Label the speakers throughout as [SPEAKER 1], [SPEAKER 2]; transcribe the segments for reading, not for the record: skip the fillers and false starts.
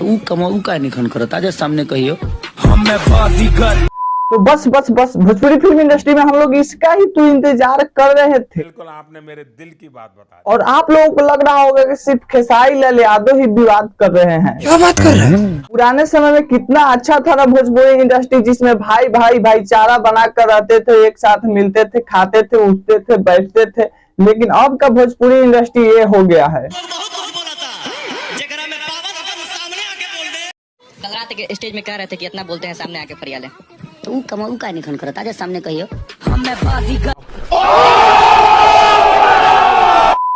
[SPEAKER 1] ऊ कमाऊ का निखन करत आजा सामने कहियो
[SPEAKER 2] तो बस भोजपुरी फिल्म इंडस्ट्री में हम लोग इसका ही तो इंतजार कर रहे थे।
[SPEAKER 3] बिल्कुल आपने मेरे दिल की बात बता दी।
[SPEAKER 2] और आप लोगों को लग रहा होगा कि सिर्फ खेसारी लाल यादव ही विवाद कर रहे हैं।
[SPEAKER 1] क्या बात कर रहे हैं?
[SPEAKER 2] पुराने समय में कितना अच्छा था ना भोजपुरी इंडस्ट्री, जिसमें भाईचारा बनाकर रहते थे, एक साथ मिलते थे, खाते थे, उठते थे, बैठते थे। लेकिन अब का भोजपुरी इंडस्ट्री ये हो गया है।
[SPEAKER 4] कल रात के स्टेज में कह रहे थे कि इतना बोलते हैं सामने आके फरियाले।
[SPEAKER 1] तो ऊ कमाऊ का निखन करत आजा सामने कहियो।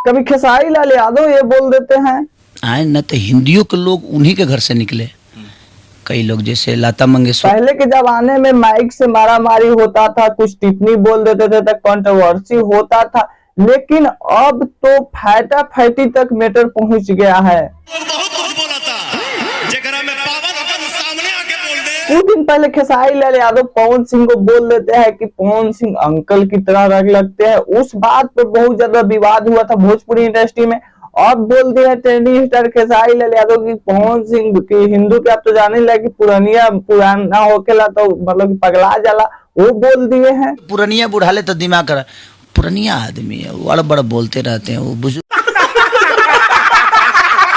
[SPEAKER 2] कभी खेसारी लाल यादव ये बोल देते हैं।
[SPEAKER 1] आए न तो हिंदियों के लोग उन्हीं के घर से निकले, कई लोग जैसे लता मंगेशकर।
[SPEAKER 2] पहले के जमाने में माइक से मारामारी होता था, कुछ टिप्पणी बोल देते थे तो कंट्रोवर्सी होता था। लेकिन अब तो फैटा फैटी तक मैटर पहुंच गया है। कुछ दिन पहले खेसारी लाल यादव पवन सिंह को बोल देते हैं कि पवन सिंह अंकल की तरह लगते हैं। उस बात पर बहुत ज्यादा विवाद हुआ था भोजपुरी इंडस्ट्री में। अब बोल दिया है ट्रेंडिंग स्टार खेसारी लाल यादव की पवन सिंह की हिंदू के आप तो जाने लगे पुराना होकेला तो मतलब कि पगला जाला, वो बोल दिए हैं।
[SPEAKER 1] पुरनिया बुढ़ाले तो दिमाग कर, पुरनिया आदमी है, बड़ बड़ बोलते रहते हैं वो बुजुर्ग।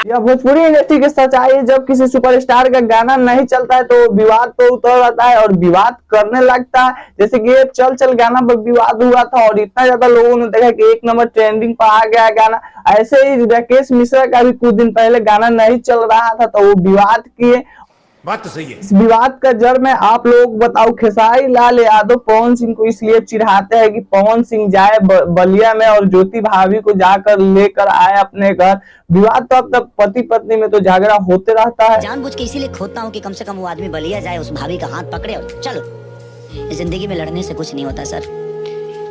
[SPEAKER 2] यह भोजपुरी इंडस्ट्री की सच्चाई है। जब किसी सुपरस्टार का गाना नहीं चलता है तो विवाद तो उतर आता है और विवाद करने लगता है। जैसे कि ये चल गाना पर विवाद हुआ था और इतना ज्यादा लोगों ने देखा कि 1 नंबर ट्रेंडिंग पर आ गया गाना। ऐसे ही राकेश मिश्रा का भी कुछ दिन पहले गाना नहीं चल रहा था तो वो विवाद किए।
[SPEAKER 3] बात तो सही है।
[SPEAKER 2] इस विवाद का जड़ में आप लोग बताओ। खेसारी लाल यादव पवन सिंह को इसलिए चिढ़ाते हैं कि पवन सिंह जाए बलिया में और ज्योति भाभी को जाकर लेकर आए अपने घर। विवाद तो अब तक पति पत्नी में तो झगड़ा होते रहता है।
[SPEAKER 4] जानबूझ के इसीलिए खोदता हूँ कि कम से कम वो आदमी बलिया जाए, उस भाभी का हाथ पकड़े और चलो। जिंदगी में लड़ने से कुछ नहीं होता सर।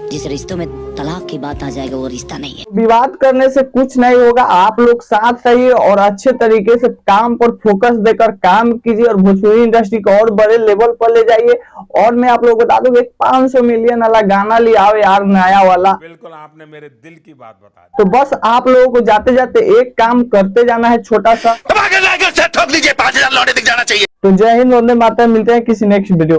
[SPEAKER 4] जिस रिश्तों में तलाक की बात आ जाएगा वो रिश्ता नहीं है।
[SPEAKER 2] विवाद करने से कुछ नहीं होगा। आप लोग साथ रहिए और अच्छे तरीके से काम पर फोकस देकर काम कीजिए और भोजपुरी इंडस्ट्री को और बड़े लेवल पर ले जाइए। और मैं आप लोग बता दूं, 500 मिलियन वाला गाना ले आओ यार, नया वाला।
[SPEAKER 3] बिल्कुल आपने मेरे दिल की बात बता दी।
[SPEAKER 2] तो बस आप लोगों को जाते जाते एक काम करते जाना है, छोटा सा।
[SPEAKER 5] ठोक दीजिए, 5000 लौटे दिख जाना चाहिए।
[SPEAKER 2] तो जय हिंद, वंदे मातरम। मिलते हैं किसी नेक्स्ट वीडियो।